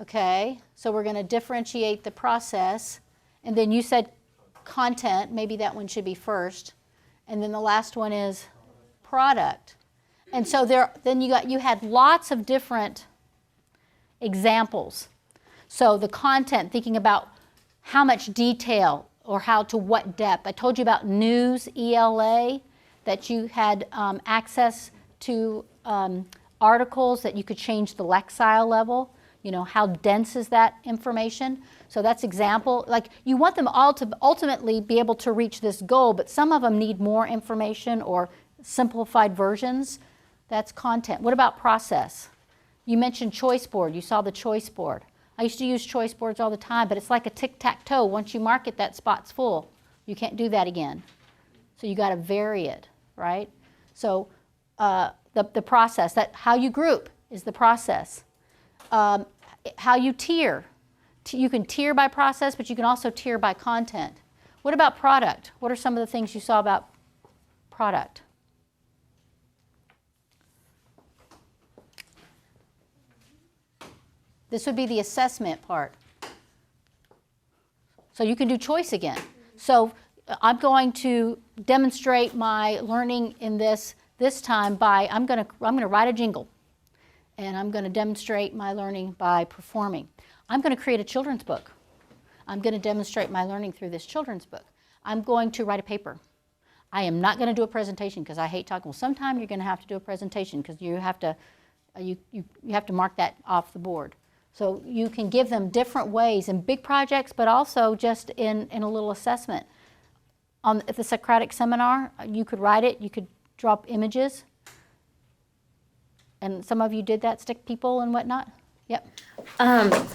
Okay, so we're going to differentiate the process. And then you said content, maybe that one should be first. And then the last one is product. And so then you had lots of different examples. So the content, thinking about how much detail or how to what depth. I told you about news, ELA, that you had access to articles that you could change the lexile level. How dense is that information? So that's example. Like, you want them all to ultimately be able to reach this goal, but some of them need more information or simplified versions. That's content. What about process? You mentioned choice board. You saw the choice board. I used to use choice boards all the time, but it's like a tic-tac-toe. Once you mark it, that spot's full. You can't do that again. So you got to vary it, right? So the process, that how you group is the process. How you tier. You can tier by process, but you can also tier by content. What about product? What are some of the things you saw about product? This would be the assessment part. So you can do choice again. So I'm going to demonstrate my learning in this time by, I'm going to write a jingle. And I'm going to demonstrate my learning by performing. I'm going to create a children's book. I'm going to demonstrate my learning through this children's book. I'm going to write a paper. I am not going to do a presentation because I hate talking. Well, sometime you're going to have to do a presentation because you have to mark that off the board. So you can give them different ways in big projects, but also just in a little assessment. At the Socratic seminar, you could write it, you could drop images. And some of you did that, stick people and whatnot? Yep.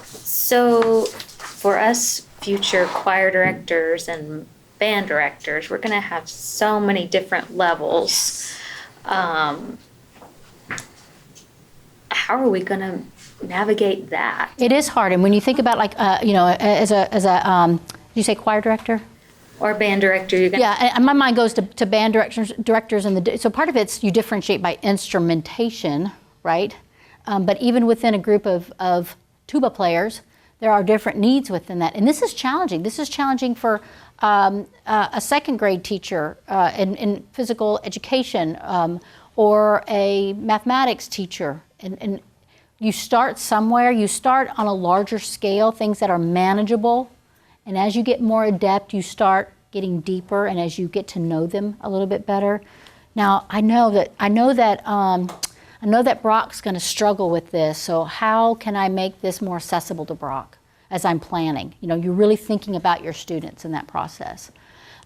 So for us future choir directors and band directors, we're going to have so many different levels. How are we going to navigate that? It is hard, and when you think about as a did you say choir director? Or band director, you're gonna And my mind goes to band directors, and so part of it's you differentiate by instrumentation, right? But even within a group of tuba players, there are different needs within that, and this is challenging. This is challenging for a second grade teacher in physical education, or a mathematics teacher, and you start somewhere. You start on a larger scale, things that are manageable. And as you get more adept, you start getting deeper, and as you get to know them a little bit better. Now, I know that Brock's going to struggle with this. So how can I make this more accessible to Brock as I'm planning? You're really thinking about your students in that process.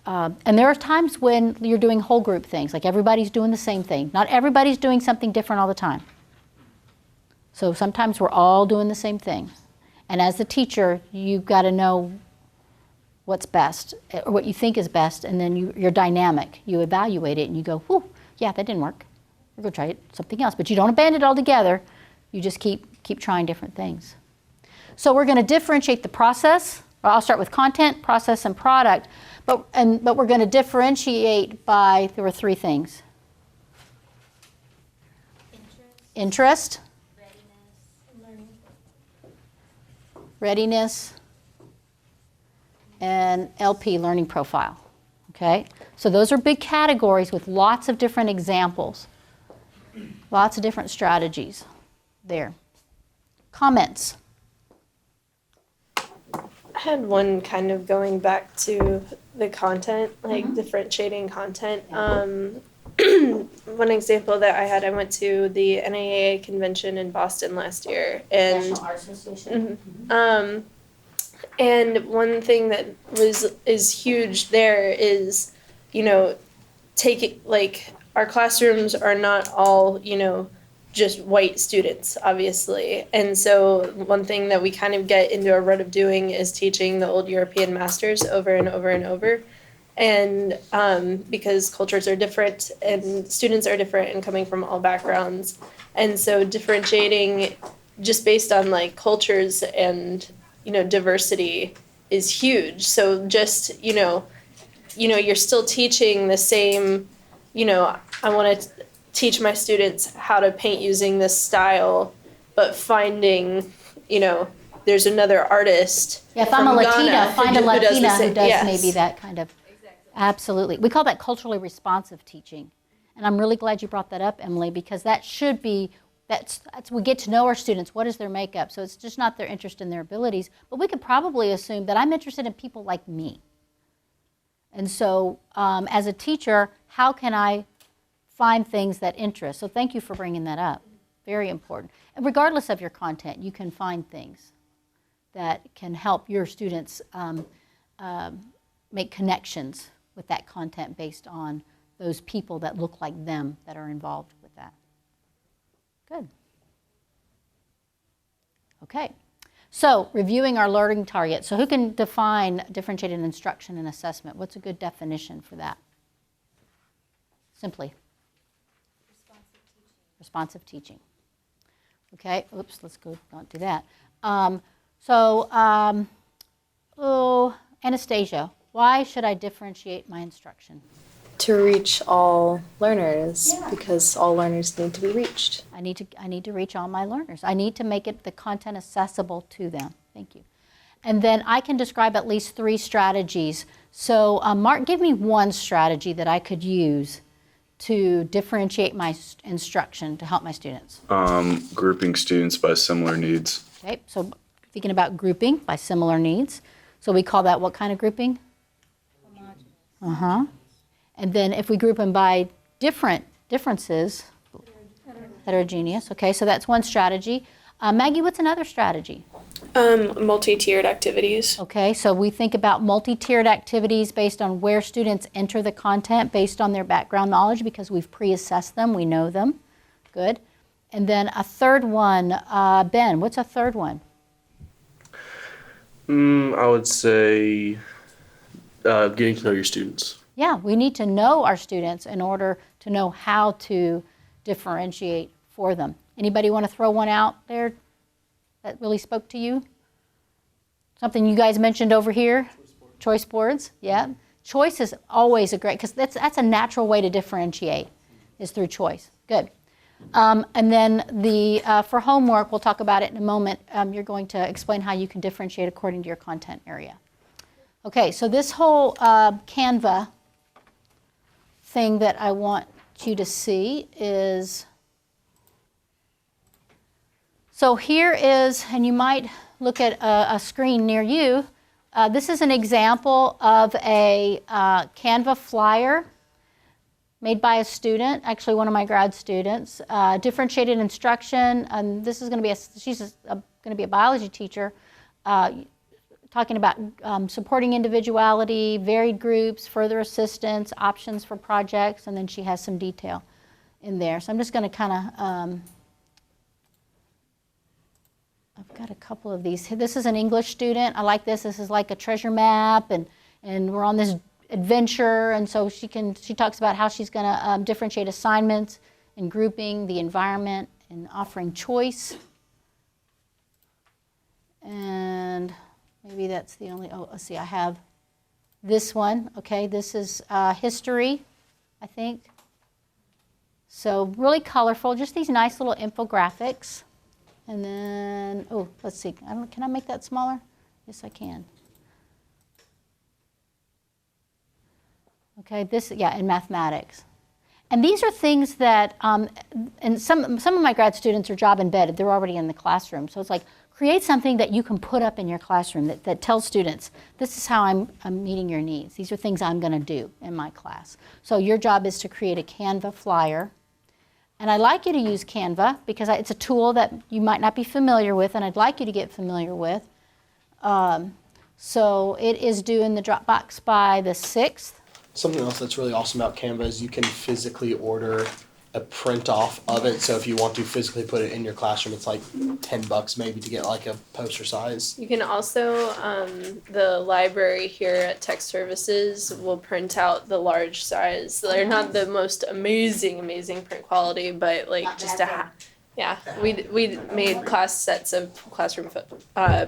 And there are times when you're doing whole group things, like everybody's doing the same thing. Not everybody's doing something different all the time. So sometimes we're all doing the same thing. And as the teacher, you've got to know what's best, or what you think is best, and then you're dynamic. You evaluate it and you go, whew, yeah, that didn't work. We're going to try something else. But you don't abandon it altogether. You just keep trying different things. So we're going to differentiate the process. I'll start with content, process, and product. But we're going to differentiate by, there were 3 things. Interest, readiness, and LP, learning profile. Okay? So those are big categories with lots of different examples, lots of different strategies there. Comments? I had one kind of going back to the content, like differentiating content. One example that I had, I went to the NAAA convention in Boston last year, and Arts Association. and one thing that is huge there is, taking, like, our classrooms are not all, just white students, obviously. And so one thing that we kind of get into a rut of doing is teaching the old European masters over and over and over. And because cultures are different and students are different and coming from all backgrounds. And so differentiating just based on like cultures and, diversity is huge. So just, you're still teaching the same, I want to teach my students how to paint using this style, but finding, there's another artist. Yeah, if I'm a from Latina, Ghana find a who does the Latina who same- does yes. maybe that kind of. Absolutely. We call that culturally responsive teaching. And I'm really glad you brought that up, Emily, because that should be, that's we get to know our students. What is their makeup? So it's just not their interest in their abilities, but we could probably assume that I'm interested in people like me. And so as a teacher, how can I find things that interest? So thank you for bringing that up. Very important. And regardless of your content, you can find things that can help your students make connections with that content based on those people that look like them that are involved with that. Good. Okay. So reviewing our learning targets. So who can define differentiated instruction and assessment? What's a good definition for that? Simply. Responsive teaching. Okay. Oops, let's go, don't do that. Anastasia, why should I differentiate my instruction? To reach all learners, because all learners need to be reached. I need to reach all my learners. I need to make it the content accessible to them. Thank you. And then I can describe at least 3 strategies. So Mark, give me one strategy that I could use to differentiate my instruction to help my students. Grouping students by similar needs. Okay, so thinking about grouping by similar needs. So we call that what kind of grouping? And then if we group them by differences, heterogeneous. Okay, so that's one strategy. Maggie, what's another strategy? Multi-tiered activities. Okay, so we think about multi-tiered activities based on where students enter the content based on their background knowledge because we've pre-assessed them, we know them. Good. And then a third one, Ben, what's a third one? I would say getting to know your students. Yeah, we need to know our students in order to know how to differentiate for them. Anybody want to throw one out there that really spoke to you? Something you guys mentioned over here? Choice boards, yeah. Choice is always a great, because that's a natural way to differentiate, is through choice. Good. And then for homework, we'll talk about it in a moment. You're going to explain how you can differentiate according to your content area. Okay, so this whole Canva thing that I want you to see is, so here is, and you might look at a screen near you. This is an example of a Canva flyer made by a student, actually one of my grad students. Differentiated instruction, and this is going to be she's going to be a biology teacher, talking about supporting individuality, varied groups, further assistance, options for projects, and then she has some detail in there. So I'm just going to kind of, I've got a couple of these. This is an English student. I like this. This is like a treasure map, and we're on this adventure, and so she talks about how she's going to differentiate assignments and grouping, the environment, and offering choice. And maybe that's the only, let's see, I have this one. Okay, this is history, I think. So really colorful, just these nice little infographics. And then, oh, let's see, can I make that smaller? Yes, I can. Okay, this, yeah, in mathematics. And these are things that, and some of my grad students are job embedded. They're already in the classroom. So it's like, create something that you can put up in your classroom that tells students, this is how I'm meeting your needs. These are things I'm going to do in my class. So your job is to create a Canva flyer. And I'd like you to use Canva because it's a tool that you might not be familiar with, and I'd like you to get familiar with. So it is due in the Dropbox by the 6th. Something else that's really awesome about Canva is you can physically order a print off of it. So if you want to physically put it in your classroom, it's like $10 maybe to get like a poster size. You can also, the library here at Tech Services will print out the large size. They're not the most amazing print quality, but like just yeah, we made class sets of classroom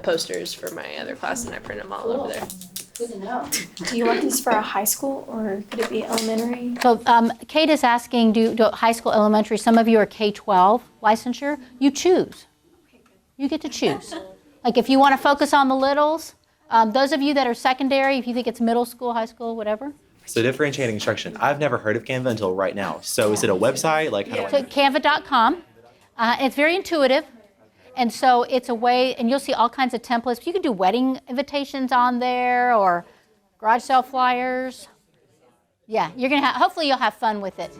posters for my other class, and I print them all over there. Good to know. Do you want this for a high school or could it be elementary? So Kate is asking, do high school, elementary, some of you are K-12 licensure, you choose. You get to choose. Like if you want to focus on the littles, those of you that are secondary, if you think it's middle school, high school, whatever. So differentiating instruction. I've never heard of Canva until right now. So is it a website? Like how do I? So canva.com. It's very intuitive. And so it's a way, and you'll see all kinds of templates. You can do wedding invitations on there or garage sale flyers. Yeah, you're going to hopefully you'll have fun with it.